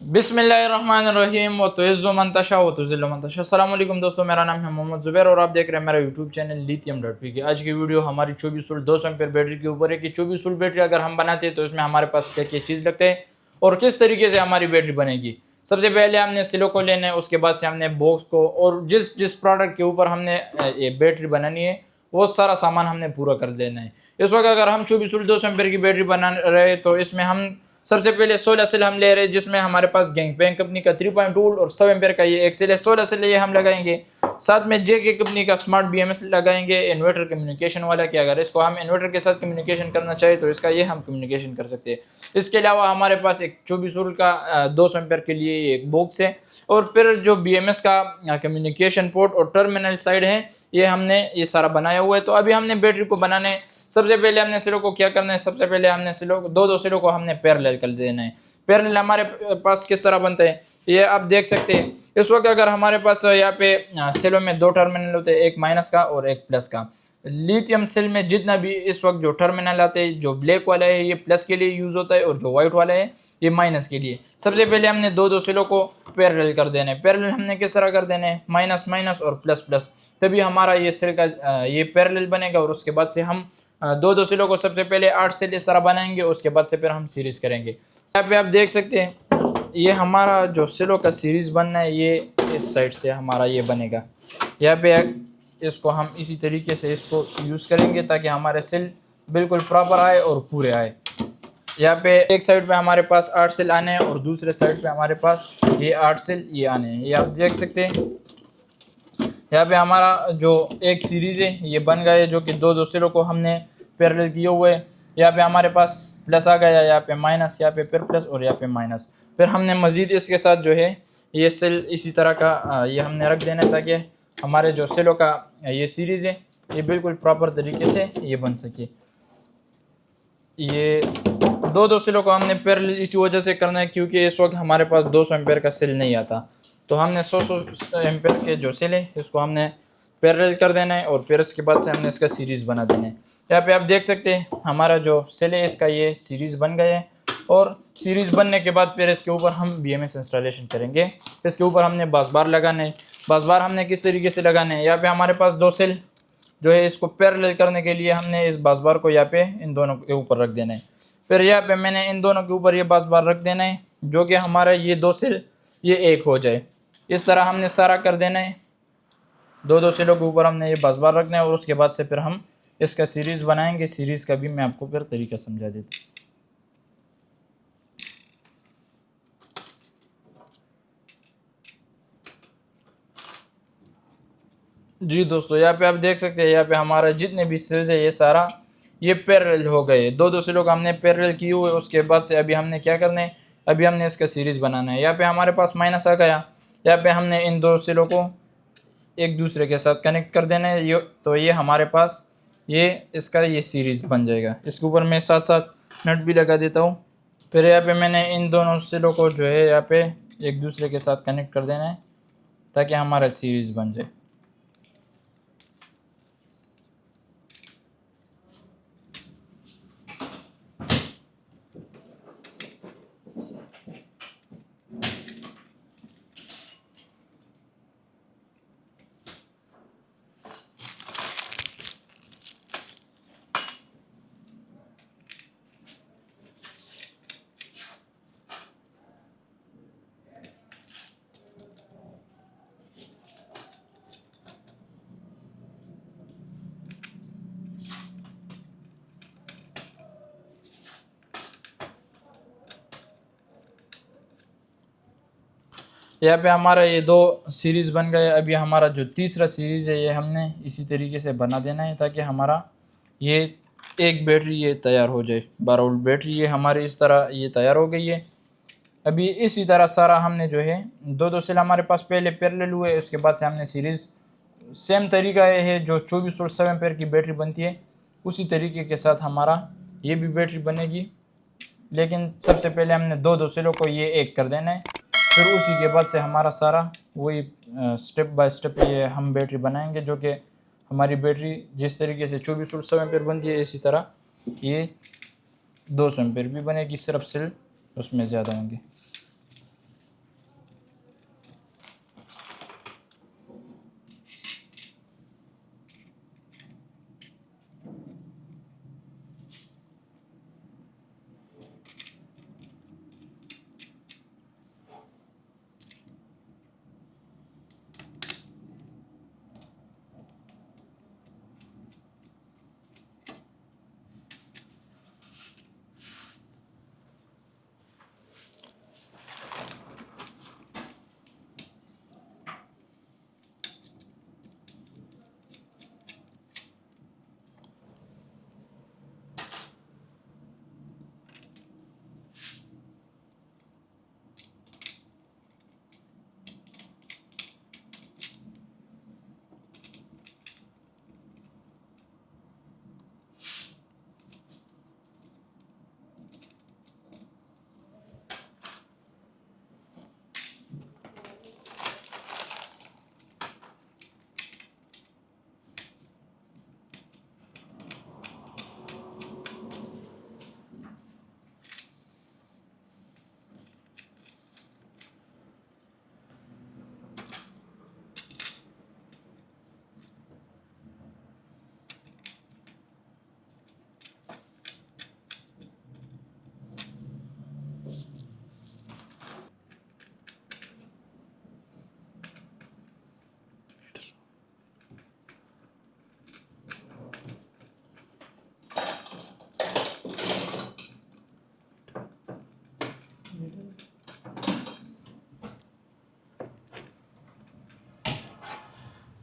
बिस्मिल्लाहिर्रहमानिर्रहीम व तुइज़्ज़ु मन तशा व तुज़िल्लु मन तशा। अस्सलाम वालेकुम दोस्तों, मेरा नाम है मोहम्मद ज़ुबैर और आप देख रहे हैं मेरा यूट्यूब चैनल लिथियम.पी की। आज की वीडियो हमारी 24 वोल्ट 200 एम्पीयर बैटरी के ऊपर है कि 24 वोल्ट बैटरी अगर हम बनाते हैं तो इसमें हमारे पास क्या क्या चीज़ लगते हैं और किस तरीके से हमारी बैटरी बनेगी। सबसे पहले हमने सिलो को लेना है, उसके बाद से हमने बॉक्स को और जिस जिस प्रोडक्ट के ऊपर हमने ये बैटरी बनानी है वो सारा सामान हमने पूरा कर देना है। इस वक्त अगर हम 24 वोल्ट 200 एम्पीयर की बैटरी बना रहे तो इसमें हम सबसे पहले 16 सेल हम ले रहे हैं, जिसमें हमारे पास गैंगबैंग कंपनी का 3.2 वोल्ट और 100 एम्पीयर का ये एक सेल है। 16 सेल ये हम लगाएंगे। साथ में जेके कंपनी का स्मार्ट बीएमएस लगाएंगे इन्वर्टर कम्युनिकेशन वाला, कि अगर इसको हम इन्वर्टर के साथ कम्युनिकेशन करना चाहे तो इसका ये हम कम्युनिकेशन कर सकते हैं। इसके अलावा हमारे पास एक 24 वोल्ट का 200 एम्पीयर के लिए एक बॉक्स है और फिर जो बीएमएस का कम्युनिकेशन पोर्ट और टर्मिनल साइड है ये हमने ये सारा बनाया हुआ है। तो अभी हमने बैटरी को बनाने सबसे पहले हमने सिलों को क्या करना है, सबसे पहले हमने सिलों को दो सिलों को हमने पैरेलल कर देना है। पैरेलल हमारे पास किस तरह बनता है ये आप देख सकते हैं। इस वक्त अगर हमारे पास यहाँ पे सेलों में दो टर्मिनल होते हैं, एक माइनस का और एक प्लस का। लिथियम सेल में जितना भी इस वक्त जो टर्मिनल आते हैं, जो ब्लैक वाला है ये प्लस के लिए यूज होता है और जो व्हाइट वाला है ये माइनस के लिए। सबसे पहले हमने दो सेलों को पैरेलल कर देना है। पैरेलल हमने किस तरह कर देना है, माइनस माइनस और प्लस प्लस, तभी हमारा ये सेल का ये पैरेलल बनेगा। और उसके बाद से हम दो सेलों को सबसे पहले 8 सेल इस तरह बनाएंगे, उसके बाद से फिर हम सीरीज करेंगे। यहाँ पे आप देख सकते हैं ये हमारा जो सेलों का सीरीज बनना है ये इस साइड से हमारा ये बनेगा। यहाँ पे इसको हम इसी तरीके से इसको यूज़ करेंगे ताकि हमारे सेल बिल्कुल प्रॉपर आए और पूरे आए। यहाँ पे एक साइड पे हमारे पास 8 सेल आने हैं और दूसरे साइड पे हमारे पास ये 8 सेल ये आने हैं। ये आप देख सकते हैं। यहाँ पे हमारा जो एक सीरीज है ये बन गया है, जो कि दो सेलों को हमने पैरेलल किए हुए है। यहाँ पे हमारे पास प्लस आ गया, यहाँ पे माइनस, यहाँ पे फिर प्लस और यहाँ पे माइनस। फिर हमने मज़ीद इसके साथ जो है ये सेल इसी तरह का ये हमने रख देना है ताकि हमारे जो सेलों का ये सीरीज़ है ये बिल्कुल प्रॉपर तरीके से ये बन सके। ये दो सेलों को हमने पैरेलल इसी वजह से करना है क्योंकि इस वक्त हमारे पास 200 एम्पेयर का सेल नहीं आता। तो हमने 100 एम्पेयर के जो सेल है इसको हमने पैरेलल कर देना है और फिर उसके बाद से हमने इसका सीरीज़ बना देना है। यहाँ पे आप देख सकते हैं हमारा जो सेल है इसका ये सीरीज़ बन गया है और सीरीज़ बनने के बाद फिर इसके ऊपर हम बीएमएस इंस्टॉलेशन करेंगे। इसके ऊपर हमने बस बार लगाने। बस बार हमने किस तरीके से लगाने हैं, यहाँ पे हमारे पास दो सेल जो है इसको पैरेलल करने के लिए हमने इस बस बार को यहाँ पे इन दोनों के ऊपर रख देना है। फिर यहाँ पे मैंने इन दोनों के ऊपर ये बस बार रख देना है जो कि हमारा ये दो सेल ये एक हो जाए। इस तरह हमने सारा कर देना है। दो सेलों के ऊपर हमने ये बस बार रखना है और उसके बाद से फिर हम इसका सीरीज़ बनाएंगे। सीरीज़ का भी मैं आपको फिर तरीका समझा देता हूँ। जी दोस्तों, यहाँ पे आप देख सकते हैं यहाँ पे हमारा जितने भी सेल्स है ये सारा ये पैरेलल हो गए। दो सेलों को हमने पैरेलल किए हुए। उसके बाद से अभी हमने क्या करना है, अभी हमने इसका सीरीज़ बनाना है। यहाँ पे हमारे पास माइनस आ गया, यहाँ पे हमने इन दो सेलों को एक दूसरे के साथ कनेक्ट कर देना है। ये तो ये हमारे पास ये इसका ये सीरीज़ बन जाएगा। इसके ऊपर मैं साथ साथ नट भी लगा देता हूँ। फिर यहाँ पे मैंने इन दोनों सेलों को जो है यहाँ पे एक दूसरे के साथ कनेक्ट कर देना है ताकि हमारा सीरीज़ बन जाए। यहाँ पे हमारा ये दो सीरीज़ बन गए। अभी हमारा जो तीसरा सीरीज़ है ये हमने इसी तरीके से बना देना है ताकि हमारा ये एक बैटरी ये तैयार हो जाए। 12 वोल्ट बैटरी ये हमारी इस तरह ये तैयार हो गई है। अभी इसी तरह सारा हमने जो है दो सेल हमारे पास पहले पैरेलल हुए, उसके बाद से हमने सीरीज़ सेम तरीका ये है जो 24 वोल्ट 7 एम्पीयर की बैटरी बनती है उसी तरीके के साथ हमारा ये भी बैटरी बनेगी। लेकिन सबसे पहले हमने दो सेलों को ये एक कर देना है, फिर उसी के बाद से हमारा सारा वही स्टेप बाय स्टेप ये हम बैटरी बनाएंगे, जो कि हमारी बैटरी जिस तरीके से 24 वोल्ट 100 एम्पीयर बनती है इसी तरह ये 200 एम्पीयर भी बनेगी, सिर्फ सेल उसमें ज़्यादा होंगे।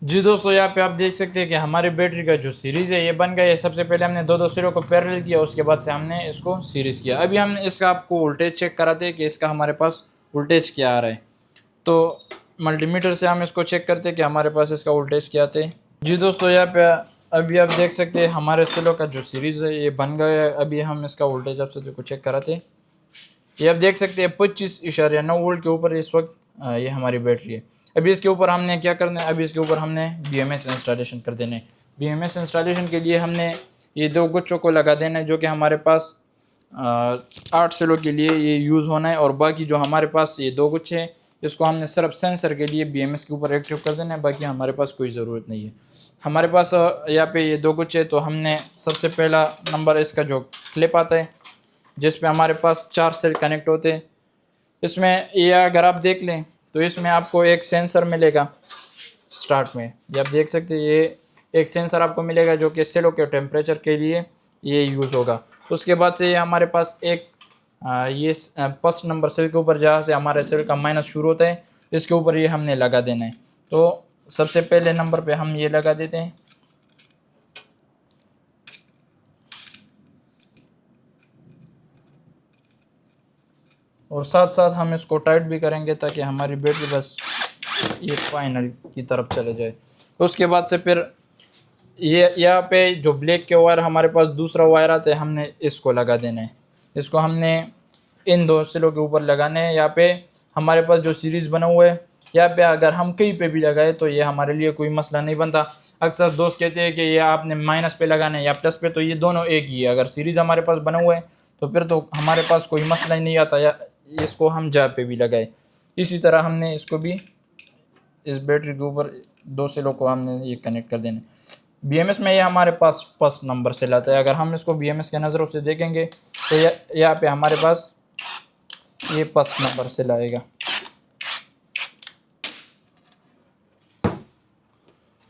जी दोस्तों, यहाँ पे आप देख सकते हैं कि हमारी बैटरी का जो सीरीज़ है ये बन गया है। सबसे पहले हमने दो सिरों को पैरेलल किया, उसके बाद से हमने इसको सीरीज़ किया। अभी हम इसका आपको वोल्टेज चेक कराते हैं कि इसका हमारे पास वोल्टेज क्या आ रहा है। तो मल्टीमीटर से हम इसको चेक करते हैं कि हमारे पास इसका वोल्टेज क्या आता है। जी दोस्तों, यहाँ पे अभी आप देख सकते हैं हमारे सेलों का जो सीरीज़ है ये बन गया है। अभी हम इसका वोल्टेज आपसे को चेक कराते हैं। ये आप देख सकते हैं 25.9 वोल्ट के ऊपर इस वक्त ये हमारी बैटरी है। अभी इसके ऊपर हमने क्या करना है, अभी इसके ऊपर हमने BMS इंस्टॉलेशन कर देना है। BMS इंस्टॉलेशन के लिए हमने ये दो गुच्छों को लगा देना है, जो कि हमारे पास 8 सेलों के लिए ये यूज़ होना है। और बाकी जो हमारे पास ये दो गुच्छे हैं इसको हमने सिर्फ सेंसर के लिए BMS के ऊपर एक्टिव कर देना है, बाकी हमारे पास कोई ज़रूरत नहीं है। हमारे पास यहाँ पे ये दो गुच्छे, तो हमने सबसे पहला नंबर इसका जो क्लिप आता है जिस पे हमारे पास 4 सेल कनेक्ट होते हैं, इसमें ये अगर आप देख लें तो इसमें आपको एक सेंसर मिलेगा। स्टार्ट में ये आप देख सकते हैं, ये एक सेंसर आपको मिलेगा जो कि सेलों के टेम्परेचर के लिए ये यूज़ होगा। उसके बाद से ये हमारे पास एक ये फर्स्ट नंबर सेल के ऊपर जहाँ से हमारे सेल का माइनस शुरू होता है इसके ऊपर ये हमने लगा देना है। तो सबसे पहले नंबर पे हम ये लगा देते हैं। और साथ साथ हम इसको टाइट भी करेंगे ताकि हमारी बैटरी बस ये फाइनल की तरफ चले जाए। तो उसके बाद से फिर ये यहाँ पे जो ब्लैक के वायर हमारे पास दूसरा वायर आता है हमने इसको लगा देना है। इसको हमने इन दो सेलों के ऊपर लगाने हैं। यहाँ पे हमारे पास जो सीरीज़ बना हुआ है यहाँ पे अगर हम कहीं पे भी लगाए तो ये हमारे लिए कोई मसला नहीं बनता। अक्सर दोस्त कहते हैं कि ये आपने माइनस पे लगाना है या प्लस पे, तो ये दोनों एक ही है। अगर सीरीज़ हमारे पास बना हुआ है तो फिर तो हमारे पास कोई मसला ही नहीं आता, या इसको हम जहाँ पे भी लगाए। इसी तरह हमने इसको भी इस बैटरी के ऊपर दो सेलों को हमने ये कनेक्ट कर देना। BMS में ये हमारे पास फर्स्ट नंबर सेल आता है। अगर हम इसको BMS के नज़रों से देखेंगे तो यहाँ पे हमारे पास ये फर्स्ट नंबर सेल आएगा।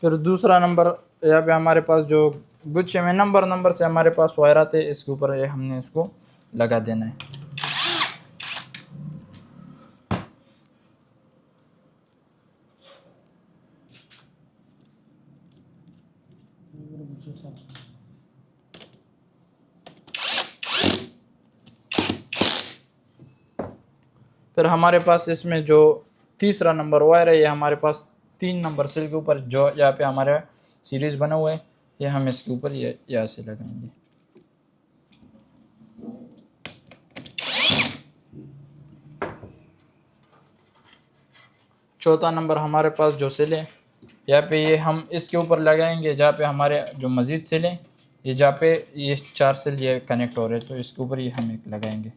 फिर दूसरा नंबर यहाँ पे हमारे पास जो गुच्छे में नंबर से हमारे पास वायर आते हैं इसके ऊपर ये हमने इसको लगा देना है। फिर हमारे पास इसमें जो तीसरा नंबर वायर है ये हमारे पास 3 नंबर सेल के ऊपर जो यहाँ पे हमारे सीरीज़ बना हुआ है ये हम इसके ऊपर ये यहाँ से लगाएंगे। चौथा नंबर हमारे पास जो सेल है यहाँ पे ये हम इसके ऊपर लगाएंगे जहाँ पे हमारे जो मज़ीद सेल हैं ये जहाँ पे ये 4 सेल ये कनेक्ट हो रहे हैं, तो इसके ऊपर ये हम एक लगाएंगे।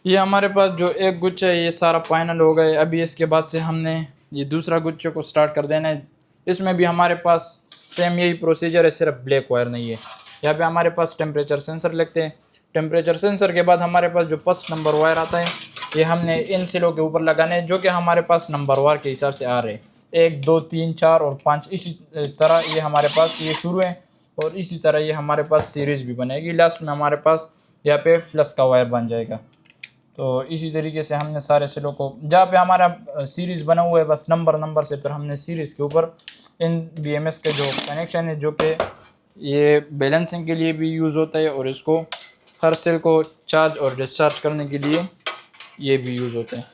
ये हमारे पास जो एक गुच्छा है ये सारा फाइनल हो गया। अभी इसके बाद से हमने ये दूसरा गुच्छे को स्टार्ट कर देना है। इसमें भी हमारे पास सेम यही प्रोसीजर है, सिर्फ ब्लैक वायर नहीं है। यहाँ पे हमारे पास टेम्परेचर सेंसर लगते हैं। टेम्परेचर सेंसर के बाद हमारे पास जो फर्स्ट नंबर वायर आता है ये हमने इन सेलों के ऊपर लगाने हैं, जो कि हमारे पास नंबर वार के हिसाब से आ रहे हैं 1 2 3 4 और 5। इसी तरह ये हमारे पास ये शुरू है और इसी तरह ये हमारे पास सीरीज़ भी बनेगी। लास्ट में हमारे पास यहाँ पे प्लस का वायर बन जाएगा। तो इसी तरीके से हमने सारे सेलों को जहाँ पे हमारा सीरीज़ बना हुआ है बस नंबर से फिर हमने सीरीज़ के ऊपर इन BMS के जो कनेक्शन है जो कि ये बैलेंसिंग के लिए भी यूज़ होता है और इसको हर सेल को चार्ज और डिस्चार्ज करने के लिए ये भी यूज़ होता है।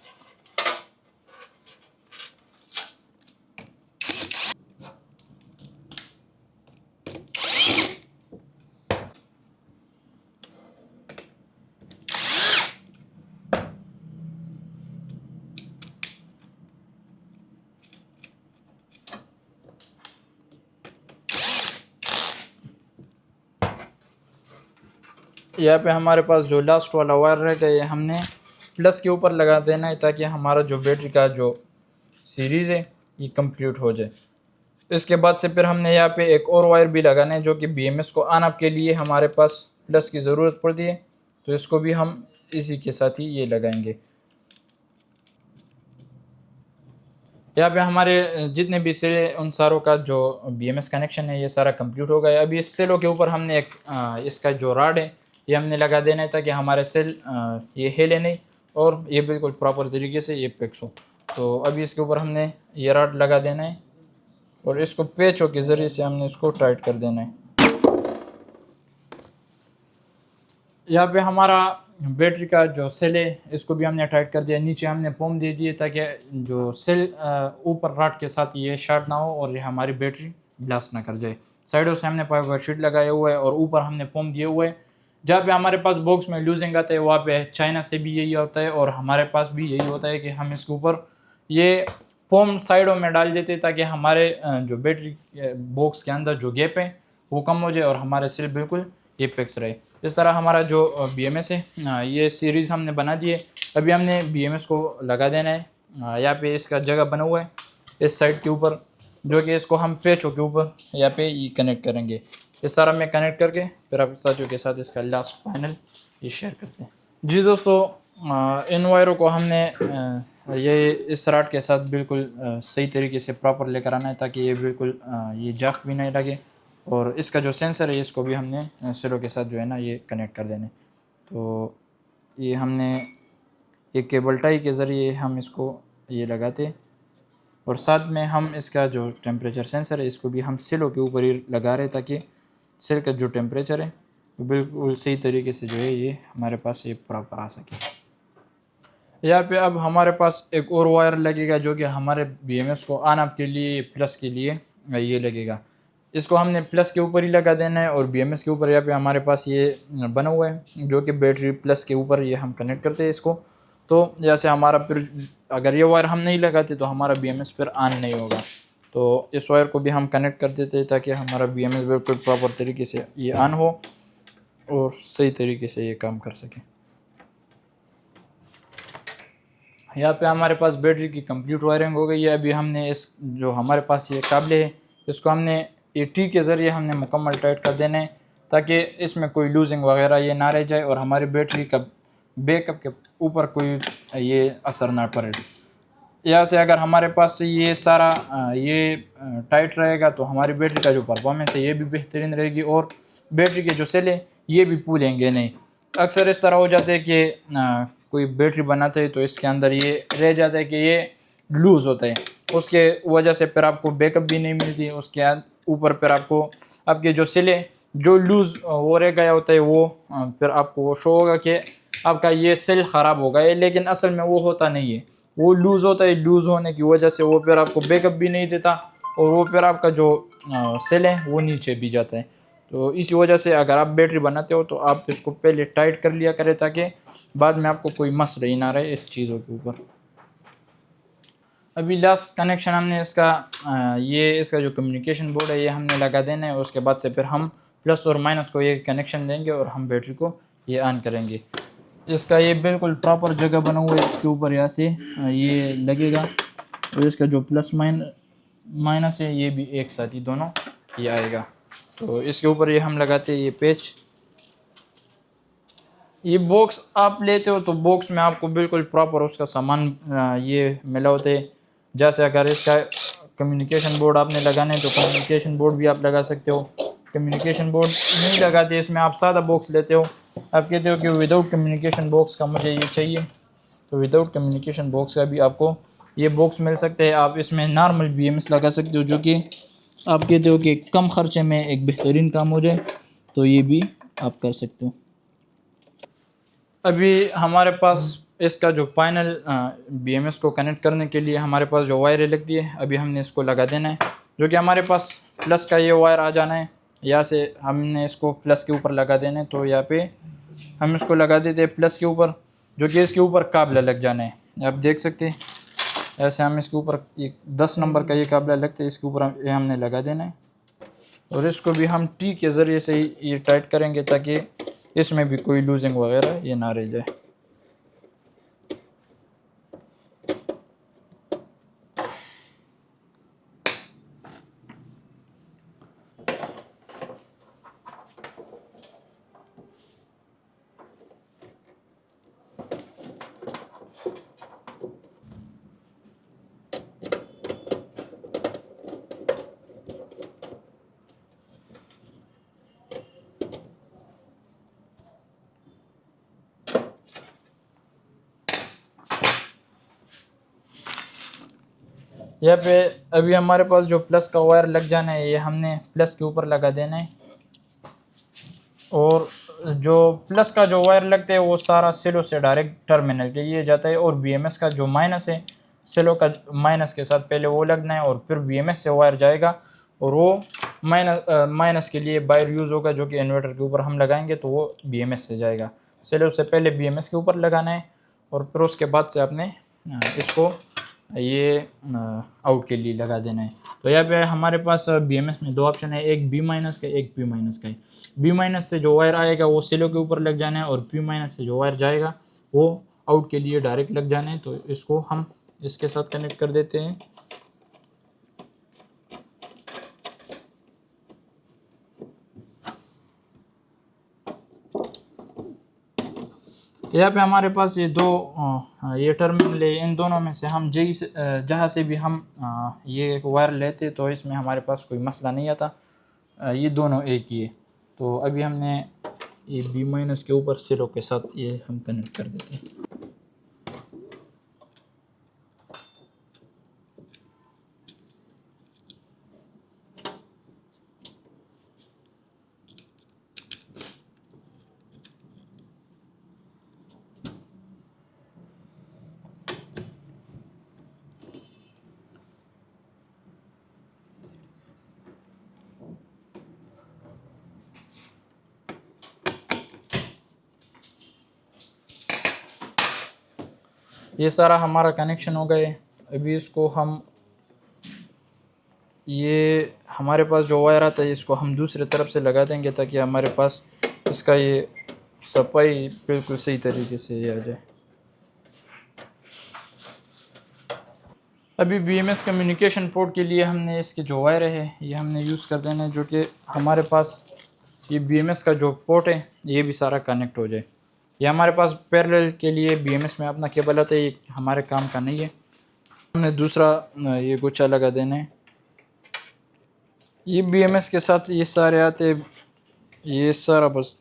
यहाँ पे हमारे पास जो लास्ट वाला वायर रहेगा ये हमने प्लस के ऊपर लगा देना है ताकि हमारा जो बैटरी का जो सीरीज़ है ये कंप्लीट हो जाए। इसके बाद से फिर हमने यहाँ पे एक और वायर भी लगाना है जो कि BMS को ऑन ऑफ के लिए हमारे पास प्लस की ज़रूरत पड़ती है, तो इसको भी हम इसी के साथ ही ये लगाएंगे। यहाँ पे हमारे जितने भी सेल हैं उन सारों का जो BMS कनेक्शन है ये सारा कंप्लीट हो गया है। अभी इस सेलों के ऊपर हमने एक इसका जो राड है ये हमने लगा देना है ताकि हमारे सेल ये हिले नहीं और ये बिल्कुल प्रॉपर तरीके से ये फिक्स हो। तो अभी इसके ऊपर हमने ये राड लगा देना है और इसको पेचों के ज़रिए से हमने इसको टाइट कर देना है। यहाँ पे हमारा बैटरी का जो सेल है इसको भी हमने टाइट कर दिया। नीचे हमने पोम दे दिए ताकि जो सेल ऊपर राड के साथ ये शॉर्ट ना हो और ये हमारी बैटरी ब्लास्ट ना कर जाए। साइडों से हमने पाइप शीट लगाया हुआ है और ऊपर हमने पोम दिए हुए हैं। जहाँ पे हमारे पास बॉक्स में लूजिंग आता है वहाँ पे चाइना से भी यही होता है और हमारे पास भी यही होता है कि हम इसके ऊपर ये फोम साइडों में डाल देते हैं ताकि हमारे जो बैटरी बॉक्स के अंदर जो गैप है वो कम हो जाए और हमारे सेल बिल्कुल ये फिक्स रहे। इस तरह हमारा जो BMS है ये सीरीज़ हमने बना दी है। अभी हमने BMS को लगा देना है। यहाँ पे इसका जगह बना हुआ है इस साइड के ऊपर जो कि इसको हम पेचों के ऊपर यहाँ पे ये कनेक्ट करेंगे। ये सारा मैं कनेक्ट करके फिर आप साथियों के साथ इसका लास्ट फाइनल ये शेयर करते हैं। जी दोस्तों, इन वायरों को हमने ये इस रॉड के साथ बिल्कुल सही तरीके से प्रॉपर लेकर आना है ताकि ये बिल्कुल ये जख भी नहीं लगे। और इसका जो सेंसर है इसको भी हमने सेलों के साथ जो है ना ये कनेक्ट कर देने। तो ये हमने एक केबल टाई के ज़रिए हम इसको ये लगाते और साथ में हम इसका जो टेम्परेचर सेंसर है इसको भी हम सेलों के ऊपर ही लगा रहे ताकि सेल का जो टेम्परेचर है वो बिल्कुल सही तरीके से जो है ये हमारे पास ये प्रॉपर आ सके। यहाँ पे अब हमारे पास एक और वायर लगेगा जो कि हमारे BMS को ऑन ऑफ के लिए प्लस के लिए ये लगेगा। इसको हमने प्लस के ऊपर ही लगा देना है और BMS के ऊपर यहाँ पे हमारे पास ये बना हुआ है जो कि बैटरी प्लस के ऊपर ये हम कनेक्ट करते हैं इसको। तो जैसे हमारा फिर अगर ये वायर हम नहीं लगाते तो हमारा BMS फिर ऑन नहीं होगा। तो इस वायर को भी हम कनेक्ट कर देते हैं ताकि हमारा BMS बिल्कुल प्रॉपर तरीके से ये ऑन हो और सही तरीके से ये काम कर सके। यहाँ पे हमारे पास बैटरी की कंप्लीट वायरिंग हो गई है। अभी हमने इस जो हमारे पास ये काबले है इसको हमने ये टी के ज़रिए हमने मुकम्मल टाइट कर देना है ताकि इसमें कोई लूजिंग वगैरह ये ना रह जाए और हमारी बैटरी का बैकअप के ऊपर कोई ये असर ना पड़े। यहाँ से अगर हमारे पास ये सारा ये टाइट रहेगा तो हमारी बैटरी का जो परफॉर्मेंस है ये भी बेहतरीन रहेगी और बैटरी के जो सेल है ये भी फूलेंगे नहीं। अक्सर इस तरह हो जाते है कि कोई बैटरी बनाते हैं तो इसके अंदर ये रह जाता है कि ये लूज़ होता है, उसके वजह से फिर आपको बैकअप भी नहीं मिलती। उसके ऊपर फिर आपको आपके जो सेल है जो लूज़ हो रह गया होता है वो फिर आपको वो शो होगा कि आपका ये सेल ख़राब हो गया है, लेकिन असल में वो होता नहीं है। वो लूज़ होता है, लूज़ होने की वजह से वो फिर आपको बैकअप भी नहीं देता और वो फिर आपका जो सेल है वो नीचे भी जाता है। तो इसी वजह से अगर आप बैटरी बनाते हो तो आप इसको पहले टाइट कर लिया करें ताकि बाद में आपको कोई मसला ही ना रहे इस चीज़ों के ऊपर। अभी लास्ट कनेक्शन हमने इसका ये इसका जो कम्युनिकेशन बोर्ड है ये हमने लगा देना है। उसके बाद से फिर हम प्लस और माइनस को ये कनेक्शन देंगे और हम बैटरी को ये ऑन करेंगे। इसका ये बिल्कुल प्रॉपर जगह बना हुआ है, इसके ऊपर यहाँ से ये लगेगा और इसका जो प्लस माइनस है ये भी एक साथ ही दोनों ये आएगा। तो इसके ऊपर ये हम लगाते हैं ये पेच। ये बॉक्स आप लेते हो तो बॉक्स में आपको बिल्कुल प्रॉपर उसका सामान ये मिला होता है। जैसे अगर इसका कम्युनिकेशन बोर्ड आपने लगाना है तो कम्युनिकेशन बोर्ड भी आप लगा सकते हो। कम्युनिकेशन बोर्ड नहीं लगाते, इसमें आप सादा बॉक्स लेते हो, आप कहते हो कि विदाउट कम्युनिकेशन बॉक्स का मुझे ये चाहिए, तो विदाउट कम्युनिकेशन बॉक्स का भी आपको ये बॉक्स मिल सकते हैं। आप इसमें नॉर्मल BMS लगा सकते हो जो कि आप कहते हो कि कम खर्चे में एक बेहतरीन काम हो जाए, तो ये भी आप कर सकते हो। अभी हमारे पास इसका जो फाइनल BMS को कनेक्ट करने के लिए हमारे पास जो वायर लगती है अभी हमने इसको लगा देना है, जो कि हमारे पास प्लस का ये वायर आ जाना है। यहाँ से हमने इसको प्लस के ऊपर लगा देना है, तो यहाँ पे हम इसको लगा देते हैं प्लस के ऊपर, जो कि इसके ऊपर काबला लग जाना है। आप देख सकते हैं ऐसे हम इसके ऊपर एक 10 नंबर का ये काबला लगता है, इसके ऊपर ये हमने लगा देना है और इसको भी हम टी के ज़रिए से ही ये टाइट करेंगे ताकि इसमें भी कोई लूजिंग वगैरह ये ना रह जाए। यहाँ पे अभी हमारे पास जो प्लस का वायर लग जाना है, ये हमने प्लस के ऊपर लगा देना है। और जो प्लस का जो वायर लगता है वो सारा सेलो से डायरेक्ट टर्मिनल के लिए जाता है, और बीएमएस का जो माइनस है, सेलो का माइनस के साथ पहले वो लगना है और फिर बीएमएस से वायर जाएगा, और वो माइनस के लिए वायर यूज़ होगा जो कि इन्वर्टर के ऊपर हम लगाएंगे, तो वो बीएमएस से जाएगा। सेलो से पहले बीएमएस के ऊपर लगाना है और फिर उसके बाद से आपने इसको ये आउट के लिए लगा देना है। तो यहाँ पे हमारे पास बीएमएस में दो ऑप्शन है, एक बी माइनस का, एक पी माइनस का है। बी माइनस से जो वायर आएगा वो सेलो के ऊपर लग जाना है, और पी माइनस से जो वायर जाएगा वो आउट के लिए डायरेक्ट लग जाना है। तो इसको हम इसके साथ कनेक्ट कर देते हैं। यहाँ पे हमारे पास ये दो ये टर्मिनल है, इन दोनों में से हम जहाँ से भी हम ये वायर लेते तो इसमें हमारे पास कोई मसला नहीं आता। ये दोनों एक ही है। तो अभी हमने ये बी माइनस के ऊपर सेलो के साथ ये हम कनेक्ट कर देते हैं। ये सारा हमारा कनेक्शन हो गए। अभी इसको हम ये हमारे पास जो वायर आता है इसको हम दूसरी तरफ से लगा देंगे ताकि हमारे पास इसका ये सफाई बिल्कुल सही तरीके से ये आ जाए। अभी बीएमएस कम्युनिकेशन पोर्ट के लिए हमने इसके जो वायर है ये हमने यूज़ कर देना है, जो कि हमारे पास ये बीएमएस का जो पोर्ट है ये भी सारा कनेक्ट हो जाए। ये हमारे पास पैरेलल के लिए बीएमएस में अपना केबल आता है, ये हमारे काम का नहीं है। हमने दूसरा ये गुच्छा लगा देना है। ये बीएमएस के साथ ये सारे आते, ये सारा बस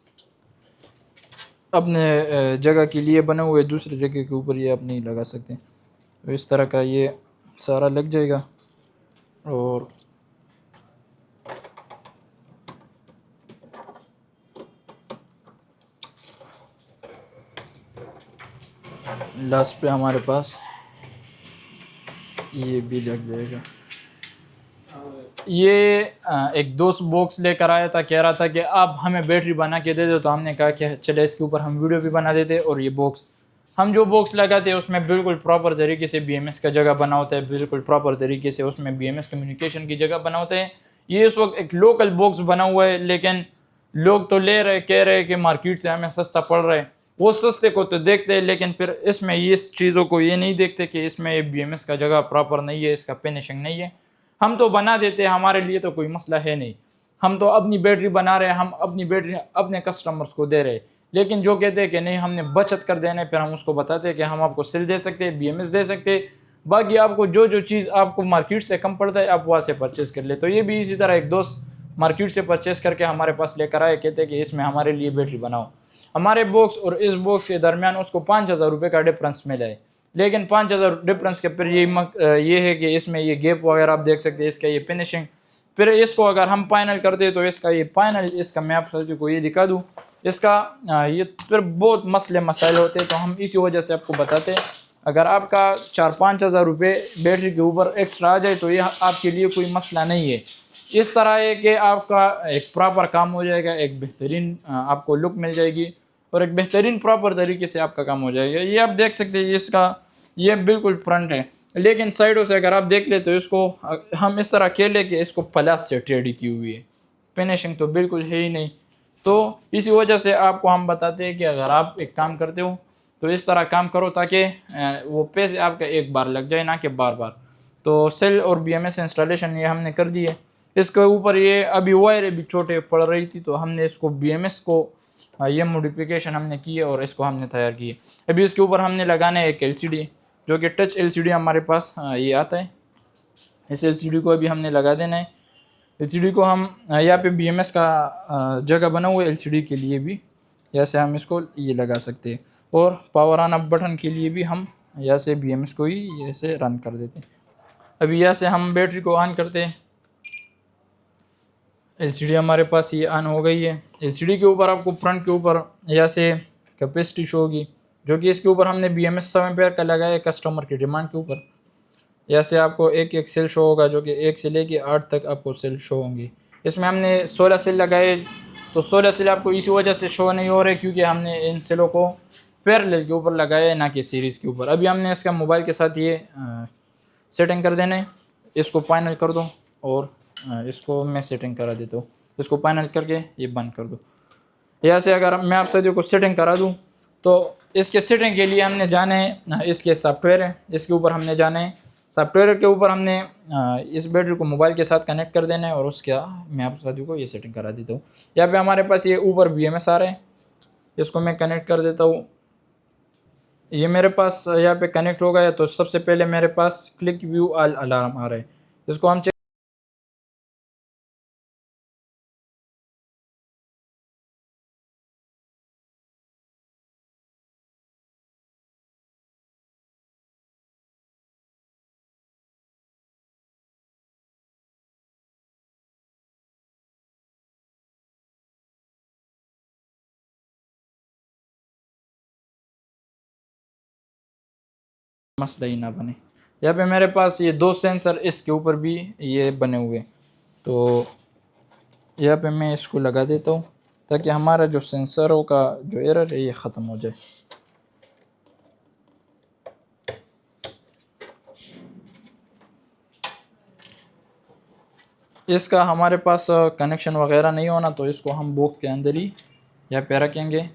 अपने जगह के लिए बने हुए, दूसरी जगह के ऊपर ये आप नहीं लगा सकते। तो इस तरह का ये सारा लग जाएगा। और लास्ट पे हमारे पास ये भी लग जाएगा। ये एक दोस्त बॉक्स लेकर आया था, कह रहा था कि आप हमें बैटरी बना के दे दो, तो हमने कहा कि चले इसके ऊपर हम वीडियो भी बना देते। और ये बॉक्स हम जो बॉक्स लगाते हैं उसमें बिल्कुल प्रॉपर तरीके से बीएमएस का जगह बना होता है, बिल्कुल प्रॉपर तरीके से उसमें बीएमएस कम्युनिकेशन की जगह बना होता है। ये इस वक्त एक लोकल बॉक्स बना हुआ है, लेकिन लोग तो ले रहे, कह रहे कि मार्केट से हमें सस्ता पड़ रहा है। वो सस्ते को तो देखते हैं, लेकिन फिर इसमें इस चीज़ों को ये नहीं देखते कि इसमें ये बीएमएस का जगह प्रॉपर नहीं है, इसका फिनिशिंग नहीं है। हम तो बना देते हैं, हमारे लिए तो कोई मसला है नहीं। हम तो अपनी बैटरी बना रहे हैं, हम अपनी बैटरी अपने कस्टमर्स को दे रहे हैं। लेकिन जो कहते हैं कि नहीं हमने बचत कर देना है, फिर हम उसको बताते हैं कि हम आपको सेल दे सकते हैं, बीएमएस दे सकते हैं, बाकी आपको जो जो चीज़ आपको मार्केट से कम पड़ता है आप वहाँ से परचेज़ कर ले। तो ये भी इसी तरह एक दोस्त मार्केट से परचेज़ करके हमारे पास लेकर आए, कहते हैं कि इसमें हमारे लिए बैटरी बनाओ। हमारे बॉक्स और इस बॉक्स के दरमियान उसको 5,000 रुपये का डिफरेंस मिला है। लेकिन 5,000 डिफरेंस के फिर ये है कि इसमें ये गैप वगैरह आप देख सकते हैं, इसका ये फिनिशिंग। फिर इसको अगर हम फाइनल कर दे तो इसका ये फाइनल, इसका मैं आप सभी को ये दिखा दूँ, इसका ये फिर बहुत मसले मसाइल होते हैं। तो हम इसी वजह से आपको बताते हैं, अगर आपका 4-5 हज़ार रुपये बैटरी के ऊपर एक्स्ट्रा आ जाए तो ये आपके लिए कोई मसला नहीं है। इस तरह है कि आपका एक प्रॉपर काम हो जाएगा, एक बेहतरीन आपको लुक मिल जाएगी और एक बेहतरीन प्रॉपर तरीके से आपका काम हो जाएगा। ये आप देख सकते हैं, इसका ये बिल्कुल फ्रंट है, लेकिन साइडों से अगर आप देख ले तो इसको हम इस तरह कह ले कि इसको प्लास से टेढ़ी की हुई है, फिनिशिंग तो बिल्कुल है ही नहीं। तो इसी वजह से आपको हम बताते हैं कि अगर आप एक काम करते हो तो इस तरह काम करो ताकि वो पैसे आपका एक बार लग जाए, ना कि बार बार। तो सेल और बीएमएस इंस्टॉलेशन ये हमने कर दी है। इसके ऊपर ये अभी वायर भी छोटे पड़ रही थी, तो हमने इसको बीएमएस को ये मॉडिफिकेशन हमने की है और इसको हमने तैयार की है। अभी इसके ऊपर हमने लगाना है एक एलसीडी, जो कि टच एलसीडी हमारे पास ये आता है। इस एलसीडी को अभी हमने लगा देना है। एलसीडी को हम यहाँ पे बीएमएस का जगह बना हुआ है एलसीडी के लिए भी, यहाँ से हम इसको ये लगा सकते हैं। और पावर ऑन ऑफ बटन के लिए भी हम यहाँ से बीएमएस को ही ऐसे रन कर देते हैं। अभी यहाँ से हम बैटरी को ऑन करते हैं। एलसीडी हमारे पास ये ऑन हो गई है। एलसीडी के ऊपर आपको फ्रंट के ऊपर यहाँ से कैपेसिटी शो होगी, जो कि इसके ऊपर हमने BMS 7 एम्पेयर का लगाया है कस्टमर की डिमांड के ऊपर। यहाँ से आपको एक सेल शो होगा, जो कि 1 से लेके 8 तक आपको सेल शो होंगी। इसमें हमने 16 सेल लगाए, तो 16 सेल आपको इसी वजह से शो नहीं हो रहे क्योंकि हमने इन सेलों को पैरेलल के ऊपर लगाया है, ना कि सीरीज़ के ऊपर। अभी हमने इसका मोबाइल के साथ ये सेटिंग कर देना है। इसको फाइनल कर दो और इसको मैं सेटिंग करा देता हूँ। इसको फाइनल करके ये बंद कर दो। यहाँ से अगर मैं आप सभी को सेटिंग करा दूँ तो इसके सेटिंग के लिए हमने जाना है, इसके सॉफ्टवेयर है, इसके ऊपर हमने जाना है। सॉफ्टवेयर के ऊपर हमने इस बैटरी को मोबाइल के साथ कनेक्ट कर देना है और उसके मैं आप सभी को ये सेटिंग करा देता हूँ। यहाँ पे हमारे पास ये ऊपर BMS आ रहा है, इसको मैं कनेक्ट कर देता हूँ। ये मेरे पास यहाँ पे कनेक्ट हो गया। तो सबसे पहले मेरे पास क्लिक व्यू ऑल अलार्म आ रहा है, इसको हम मसला ही ना बने। यहाँ पे मेरे पास ये 2 सेंसर इसके ऊपर भी ये बने हुए, तो यहाँ पे मैं इसको लगा देता हूँ ताकि हमारा जो सेंसरों का जो एरर है ये ख़त्म हो जाए। इसका हमारे पास कनेक्शन वगैरह नहीं होना, तो इसको हम बॉक्स के अंदर ही यहाँ पे रखेंगे,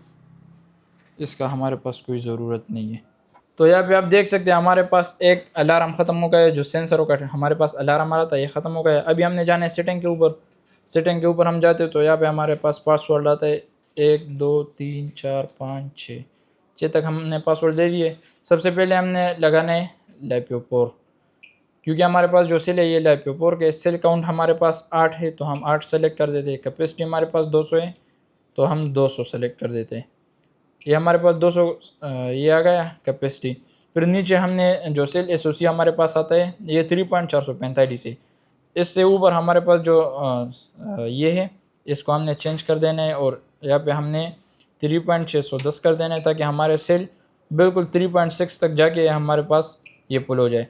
इसका हमारे पास कोई ज़रूरत नहीं है। तो यहाँ पे आप देख सकते हैं हमारे पास एक अलार्म ख़त्म हो गया है, जो सेंसरों का हमारे पास अलार्म आ रहा था ये ख़त्म हो गया है। अभी हमने जाना है सेटिंग के ऊपर। सेटिंग के ऊपर हम जाते हैं तो यहाँ पे हमारे पास पासवर्ड आता है 1 2 3 4 5 6 तक हमने पासवर्ड दे दिए। सबसे पहले हमने लगाना है LiPo4, क्योंकि हमारे पास जो सेल है ये LiPo4 के सेल काउंट हमारे पास 8 है, तो हम 8 सेलेक्ट कर देते हैं। कैपेसिटी हमारे पास 200 है, तो हम 200 सेलेक्ट कर देते हैं। ये हमारे पास 200 ये आ गया कैपेसिटी। फिर नीचे हमने जो सेल SoC हमारे पास आता है ये 3.445 है। इससे ऊपर हमारे पास जो ये है इसको हमने चेंज कर देना है और यहाँ पे हमने 3.610 कर देना है, ताकि हमारे सेल बिल्कुल 3.6 तक जाके हमारे पास ये पुल हो जाए।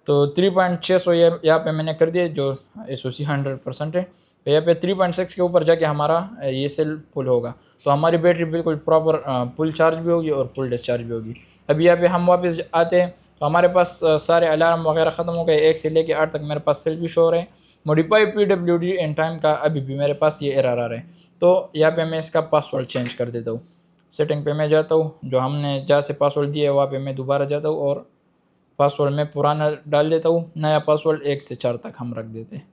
तो 3.600 ये यहाँ पे मैंने कर दिया, जो SoC 100% है। तो यहाँ पे 3.6 के ऊपर जाके हमारा ये सेल पुल होगा, तो हमारी बैटरी बिल्कुल प्रॉपर फुल चार्ज भी होगी और फुल डिस्चार्ज भी होगी। अभी यहाँ पे हम वापस आते हैं तो हमारे पास सारे अलार्म वगैरह ख़त्म हो गए। 1 से लेके 8 तक मेरे पास सेल भी शो हो रहे हैं। मॉडिफाई PWD एंड टाइम का अभी भी मेरे पास ये एरर आ रहा है, तो यहाँ पे मैं इसका पासवर्ड चेंज कर देता हूँ। सेटिंग पे मैं जाता हूँ, जो हमने जहाँ से पासवर्ड दिया है वहाँ पे मैं दोबारा जाता हूँ और पासवर्ड मैं पुराना डाल देता हूँ। नया पासवर्ड 1 से 4 तक हम रख देते हैं।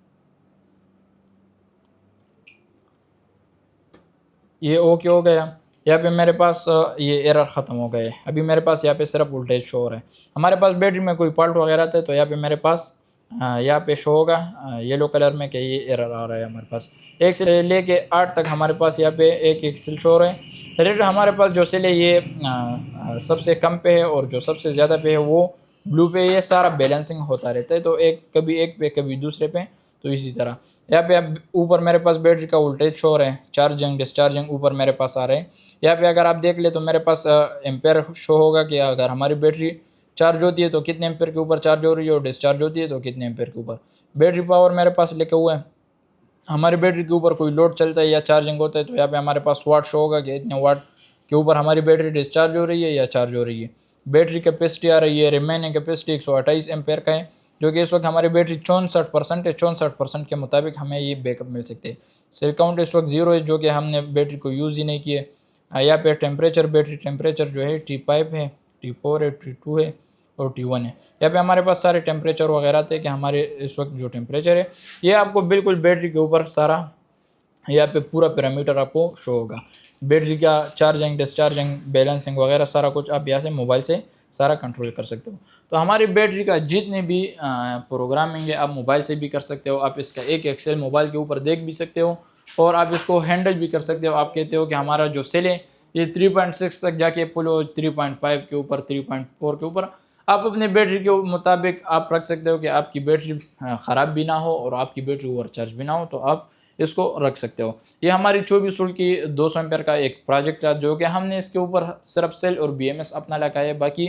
ये ओके हो गया। यहाँ पे मेरे पास ये एरर ख़त्म हो गए। अभी मेरे पास यहाँ पे सिर्फ वोल्टेज शो हो रहा है। हमारे पास बैटरी में कोई फॉल्ट वगैरह आता है तो यहाँ पे मेरे पास यहाँ पे शो होगा येलो कलर में कि ये एरर आ रहा है। हमारे पास 1 से लेके 8 तक हमारे पास यहाँ पे एक सेल शो हो रहे हैं। रेट हमारे पास जो सेल है ये सबसे कम पे है और जो सबसे ज़्यादा पे है वो ब्लू पे। ये सारा बैलेंसिंग होता रहता है, तो कभी एक पे कभी दूसरे पे, तो इसी तरह। यहाँ पे अब ऊपर मेरे पास बैटरी का वोल्टेज शो हो रहा है, चार्जिंग डिस्चार्जिंग ऊपर मेरे पास आ रहे हैं। यहाँ पे अगर आप देख ले तो मेरे पास एम्पेयर शो होगा कि अगर हमारी बैटरी चार्ज होती है तो कितने एम्पेयर के ऊपर चार्ज हो रही है और डिस्चार्ज होती है तो कितने एम्पेयर के ऊपर। बैटरी पावर मेरे पास लिखा हुआ है। हमारी बैटरी के ऊपर कोई लोड चलता है या चार्जिंग होता है तो यहाँ पे हमारे पास वाट शो होगा कि इतने वाट के ऊपर हमारी बैटरी डिस्चार्ज हो रही है या चार्ज हो रही है। बैटरी कैपेसिटी आ रही है, रिमेनिंग कैपेसिटी 128 एम्पेयर का है, जो कि इस वक्त हमारी बैटरी 64% है। 64% के मुताबिक हमें ये बैकअप मिल सकते हैं। सेल काउंट इस वक्त 0 है, जो कि हमने बैटरी को यूज़ ही नहीं किए। यहाँ पे टेम्परेचर, बैटरी टेम्परेचर जो है T5 है, T4 है, T2 है और T1 है। यहाँ पे हमारे पास सारे टेम्परेचर वगैरह थे कि हमारे इस वक्त जो टेम्परेचर है ये आपको बिल्कुल बैटरी के ऊपर सारा यहाँ पे पूरा पैरामीटर आपको शो होगा। बैटरी का चार्जिंग डिस्चार्जिंग बैलेंसिंग वगैरह सारा कुछ आप यहाँ से मोबाइल से सारा कंट्रोल कर सकते हो। तो हमारी बैटरी का जितने भी प्रोग्रामिंग है आप मोबाइल से भी कर सकते हो। आप इसका एक एक्सेल मोबाइल के ऊपर देख भी सकते हो और आप इसको हैंडल भी कर सकते हो। आप कहते हो कि हमारा जो सेल है ये 3.6 तक जाके पुल हो, 3.5 के ऊपर, 3.4 के ऊपर, आप अपने बैटरी के मुताबिक आप रख सकते हो कि आपकी बैटरी ख़राब भी ना हो और आपकी बैटरी ओवर चार्ज भी ना हो, तो आप इसको रख सकते हो। ये हमारी 24 वोल्ट की 200 एम्पेयर का एक प्रोजेक्ट था, जो कि हमने इसके ऊपर सिर्फ सेल और BMS अपना लगाया, बाकी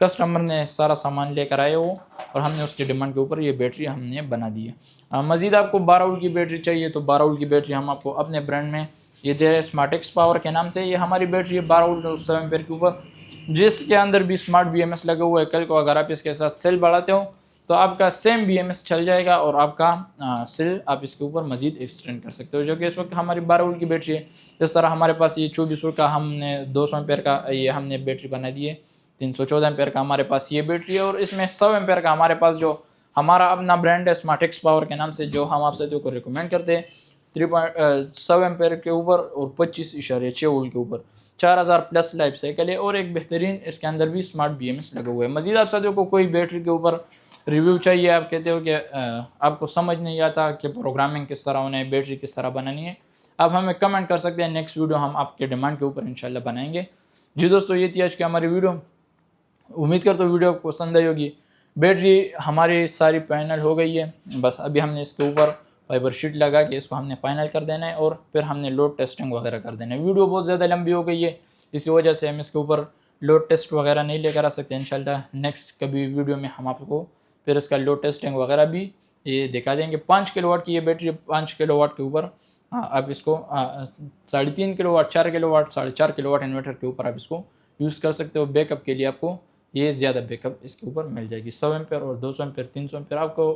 कस्टमर ने सारा सामान लेकर आए वो, और हमने उसकी डिमांड के ऊपर ये बैटरी हमने बना दी है। मज़ीद आपको 12 वोल्ट की बैटरी चाहिए तो 12 वोल्ट की बैटरी हम आपको अपने ब्रांड में ये दे रहे हैं, स्मार्टेक्स पावर के नाम से। ये हमारी बैटरी है 12 वोल्ट और 7 एम्पेयर के ऊपर, जिसके अंदर भी स्मार्ट BMS लगा हुआ है। कल को अगर आप इसके साथ सेल बढ़ाते हो तो आपका सेम BMS चल जाएगा और आपका सेल आप इसके ऊपर मजीद एक्सटेंड कर सकते हो, जो कि इस वक्त हमारी 12 वोल्ट की बैटरी है। इस तरह हमारे पास ये 24 वोल्ट का हमने 200 एम्पेयर का ये हमने बैटरी बना दी है, 314 एम्पेयर का हमारे पास ये बैटरी है, और इसमें 100 एम्पेयर का हमारे पास जो हमारा अपना ब्रांड है स्मार्टेक्स पावर के नाम से, जो हम आप सभी को रिकमेंड करते हैं 3.100 एम्पेयर के ऊपर और 25.6 वोल्ट के ऊपर 4000 प्लस लाइफ साइकिल है, और एक बेहतरीन इसके अंदर भी स्मार्ट BMS लगा हुआ है। मजीद आप साथियों को कोई बैटरी के ऊपर रिव्यू चाहिए, आप कहते हो कि आपको समझ नहीं आता कि प्रोग्रामिंग किस तरह होना है, बैटरी किस तरह बनानी है, आप हमें कमेंट कर सकते हैं। नेक्स्ट वीडियो हम आपके डिमांड के ऊपर इंशाल्लाह बनाएंगे। जी दोस्तों, ये थी आज की हमारी वीडियो। उम्मीद करता हूँ वीडियो आपको पसंद आई होगी। बैटरी हमारी सारी फाइनल हो गई है, बस अभी हमने इसके ऊपर फाइबर शीट लगा के इसको हमने फाइनल कर देना है, और फिर हमने लोड टेस्टिंग वगैरह कर देना है। वीडियो बहुत ज़्यादा लंबी हो गई है, इसी वजह से हम इसके ऊपर लोड टेस्ट वगैरह नहीं लेकर आ सकते। इंशाल्लाह नेक्स्ट कभी वीडियो में हम आपको फिर इसका लोड टेस्टिंग वगैरह भी ये दिखा देंगे। 5 किलोवाट की ये बैटरी, 5 किलोवाट के ऊपर आप इसको 3.5 किलोवाट, 4 किलोवाट, 4.5 किलोवाट इन्वर्टर के ऊपर आप इसको यूज़ कर सकते हो। बैकअप के लिए आपको ये ज़्यादा बैकअप इसके ऊपर मिल जाएगी। 100 एम्पेयर और 200 एम्पेयर, 300 एम्पेयर आपको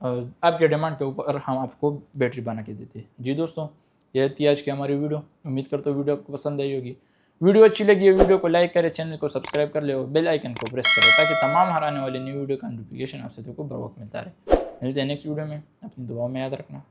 आपके डिमांड के ऊपर हम आपको बैटरी बना के देते हैं। जी दोस्तों, यह थी आज की हमारी वीडियो। उम्मीद करता हूँ वीडियो आपको पसंद आई होगी। वीडियो अच्छी लगी है वीडियो को लाइक करें, चैनल को सब्सक्राइब कर ले, बेल आइकन को प्रेस करें, ताकि तमाम हर आने वाली न्यू वीडियो का नोटिफिकेशन आप सभी को बर वक्त मिलता रहे। मिलते हैं नेक्स्ट वीडियो में, अपनी दुआओं में याद रखना।